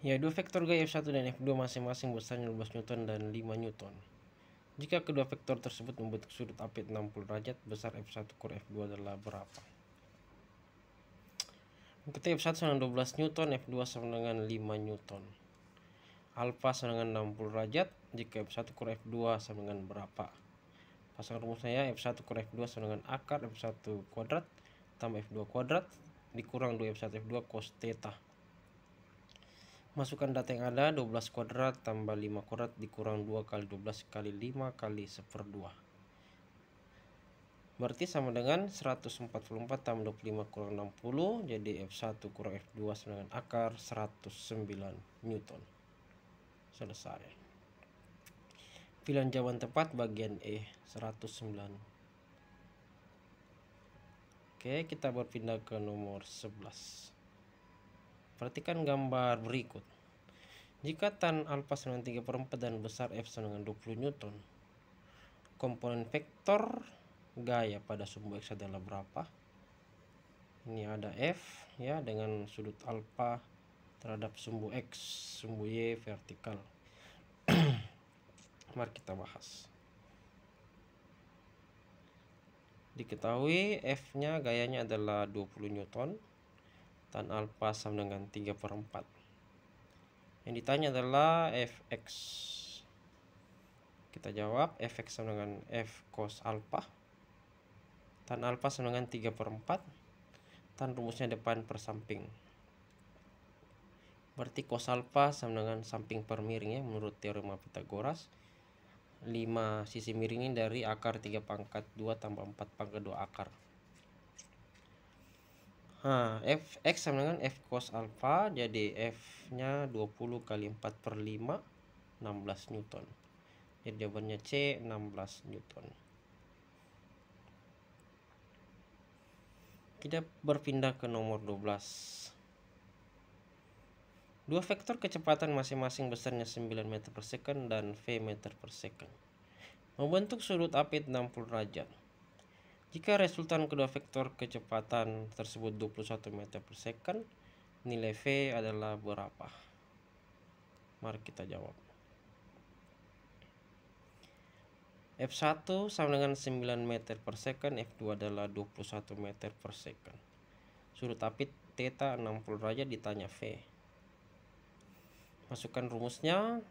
Ya, dua vektor gaya F1 dan F2 masing-masing besarnya 12 Newton dan 5 Newton. Jika kedua vektor tersebut membentuk sudut apit 60 derajat, besar F1 kurang F2 adalah berapa? Kita F1 sama dengan 12 Newton, F2 sama dengan 5 Newton. Alfa sama dengan 60 derajat, jika F1 kurang F2 sama dengan berapa? Pasang rumusnya ya, F1 kurang F2 sama dengan akar F1 kuadrat tambah F2 kuadrat dikurang 2 F1 F2 cos theta. Masukkan data yang ada, 12 kuadrat tambah 5 kuadrat dikurang 2 kali 12 kali 5 kali 1/2. Berarti sama dengan 144 tambah 25 kurang 60, jadi F1 kurang F2 sama dengan akar 109 Newton. Selesai. Pilihan jawaban tepat bagian E, 109. Oke, kita berpindah ke nomor 11. Perhatikan gambar berikut. Jika tan alfa sama dengan 3/4 dan besar F sama dengan 20 Newton, komponen vektor gaya pada sumbu X adalah berapa? Ini ada F ya dengan sudut alfa terhadap sumbu X, sumbu Y vertikal. Mari kita bahas. Diketahui F-nya gayanya adalah 20 Newton, tan alfa sama dengan 3/4. Yang ditanya adalah Fx. Kita jawab Fx sama dengan F cos alfa. Tan alfa sama dengan 3/4. Tan rumusnya depan per samping. Berarti cos alfa sama dengan samping per miring ya menurut teorema Pitagoras. 5 sisi miring ini dari akar 3 pangkat 2 tambah 4 pangkat 2 akar. Nah, Fx sama dengan F cos alfa, jadi F-nya 20 kali 4/5, 16 Newton. Jadi jawabannya C, 16 Newton. Kita berpindah ke nomor 12. Dua vektor kecepatan masing-masing besarnya 9 meter per second dan V meter per second membentuk sudut apit 60 derajat. Jika resultan kedua vektor kecepatan tersebut 21 meter per second, nilai V adalah berapa? Mari kita jawab. F1 sama dengan 9 meter per second, F2 adalah 21 meter per second. Sudut apit theta 60 derajat ditanya V. Masukkan rumusnya.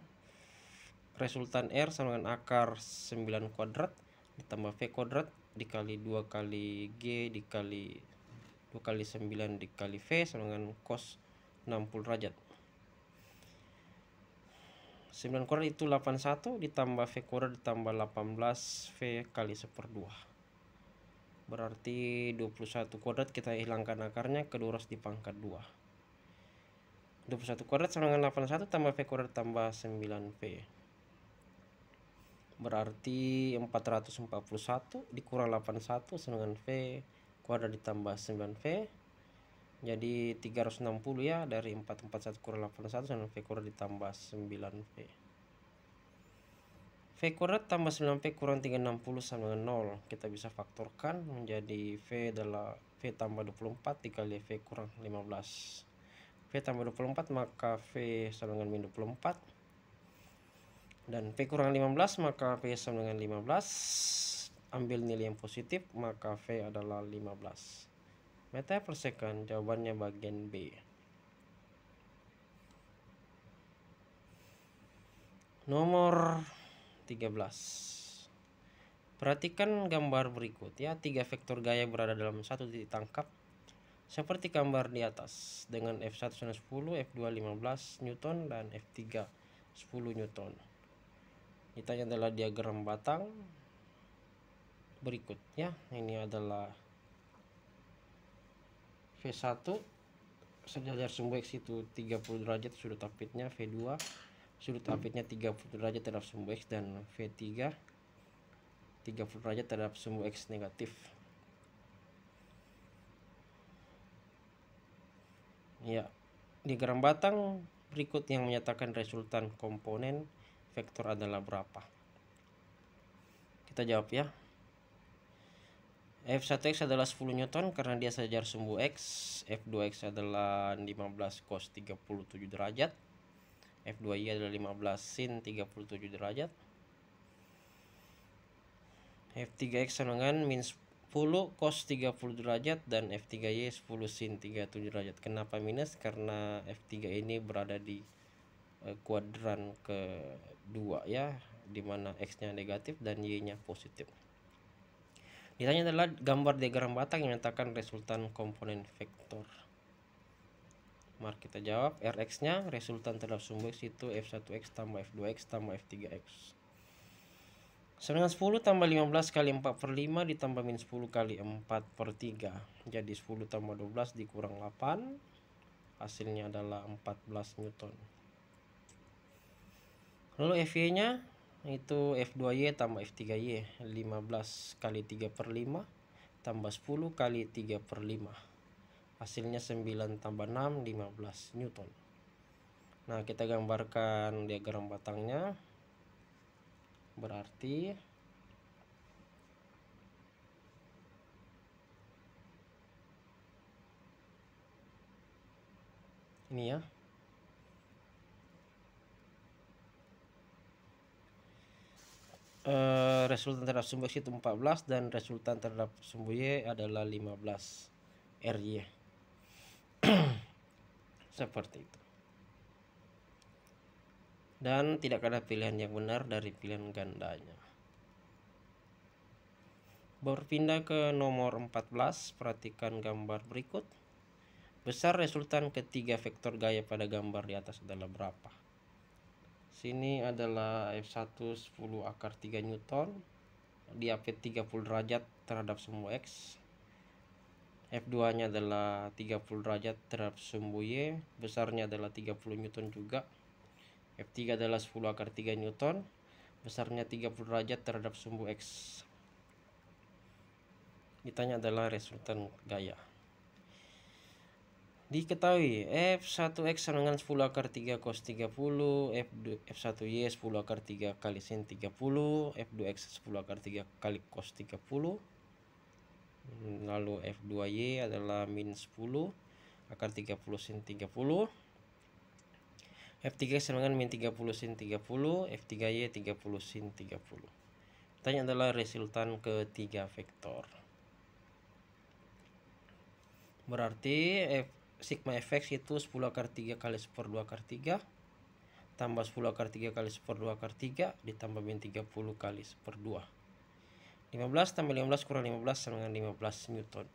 Resultan R sama dengan akar 9 kuadrat ditambah V kuadrat dikali 2 kali G dikali 2 kali 9 dikali V sama dengan cos 60 derajat. 9 kuadrat itu 81 ditambah V kuadrat ditambah 18 V kali 1/2. Berarti 21 kuadrat kita hilangkan akarnya, kedua harus dipangkat 2. 21 kuadrat sama dengan 81 tambah V kuadrat tambah 9V. Berarti 441 dikurang 81 sama dengan V kuadrat ditambah 9V. Jadi 360 ya, dari 441 kurang 81 sama V kuadrat ditambah 9V. V kuadrat tambah 9V kurang 360 sama dengan 0. Kita bisa faktorkan menjadi V adalah V tambah 24 dikali V kurang 15. V tambah 24 maka V sama dengan min 24. Dan V kurang 15 maka V sama dengan 15. Ambil nilai yang positif maka V adalah 15 meter per second. Jawabannya bagian B. Nomor 13. Perhatikan gambar berikut ya. 3 vektor gaya berada dalam satu titik tangkap seperti gambar di atas dengan F1 10, F2 15 Newton dan F3 10 Newton. Ditanya adalah diagram batang berikut ya. Ini adalah V1 sejajar sumbu X itu 30 derajat sudut apitnya, V2 sudut apitnya 30 derajat terhadap sumbu X, dan V3 30 derajat terhadap sumbu X negatif. Ya, diagram batang berikut yang menyatakan resultan komponen vektor adalah berapa? Kita jawab ya. F1X adalah 10 Newton karena dia sejajar sumbu X. F2X adalah 15 cos 37 derajat. F2Y adalah 15 sin 37 derajat. F3X sama dengan min 10 cos 30 derajat dan F3Y 10 sin 37 derajat. Kenapa minus? Karena F3 ini berada di kuadran kedua ya, dimana X-nya negatif dan Y-nya positif. Ditanya adalah gambar diagram batang yang menyatakan resultan komponen vektor. Mari kita jawab. Rx-nya resultan terhadap sumbu X itu F1X tambah F2X tambah F3X. Sama dengan 10 tambah 15 kali 4 per 5 ditambah min 10 kali 4 per 3. Jadi 10 tambah 12 dikurang 8. Hasilnya adalah 14 Newton. Lalu Fy-nya itu F2Y tambah F3Y. 15 kali 3 per 5 tambah 10 kali 3 per 5. Hasilnya 9 tambah 6, 15 Newton. Nah, kita gambarkan diagram batangnya. Berarti ini ya. Resultan terhadap sumbu X itu 14 dan resultan terhadap sumbu Y adalah 15 RY. Seperti itu. Dan tidak ada pilihan yang benar dari pilihan gandanya. Berpindah ke nomor 14, perhatikan gambar berikut. Besar resultan ketiga vektor gaya pada gambar di atas adalah berapa? Sini adalah F1 10 akar 3 Newton, diapit 30 derajat terhadap sumbu X. F2 nya adalah 30 derajat terhadap sumbu Y, besarnya adalah 30 Newton juga. F3 adalah 10 akar 3 Newton, besarnya 30 derajat terhadap sumbu X. Ditanya adalah resultan gaya. Diketahui F1X sama dengan 10 akar 3 cos 30, F1Y 10 akar 3 kali sin 30, F2X 10 akar 3 kali cos 30. Lalu F2Y adalah min 10 akar 30 sin 30. F3 sama dengan min 30 sin 30, F3Y 30 sin 30. Tanya adalah resultan ketiga vektor. Berarti sigma fx itu 10 akar 3 kali 1 per 2 akar 3 tambah 10 akar 3 kali 1 per 2 akar 3 ditambah min 30 kali 1 per 2. 15 tambah 15 kurang 15 sama dengan 15 Newton.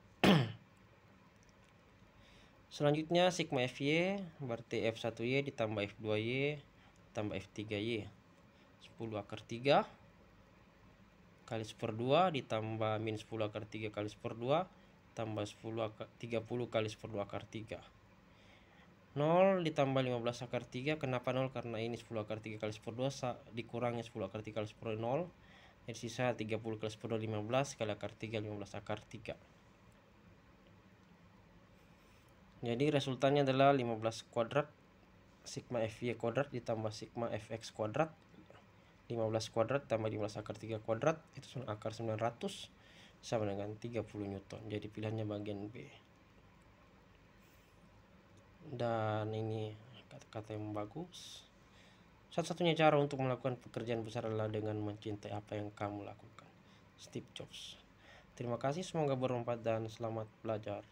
Selanjutnya sigma Fy berarti F1Y ditambah F2Y tambah F3Y. 10 akar 3 kali 1 per 2 ditambah min 10 akar 3 kali 1 per 2 tambah 30 kali 1 per 2 akar 3. 0 ditambah 15 akar 3. Kenapa 0? Karena ini 10 akar 3 kali 1 per 2 dikurangi 10 akar 3 kali 1 per 0. Jadi sisa 30 kali 1 per 2 15 kali akar 3 15 akar 3. Jadi resultannya adalah 15 kuadrat sigma Fy kuadrat ditambah sigma Fx kuadrat. 15 kuadrat tambah 15 akar 3 kuadrat itu akar 900 sama dengan 30 Newton. Jadi pilihannya bagian B. Dan ini kata-kata yang bagus. Satu-satunya cara untuk melakukan pekerjaan besar adalah dengan mencintai apa yang kamu lakukan. Steve Jobs. Terima kasih, semoga bermanfaat dan selamat belajar.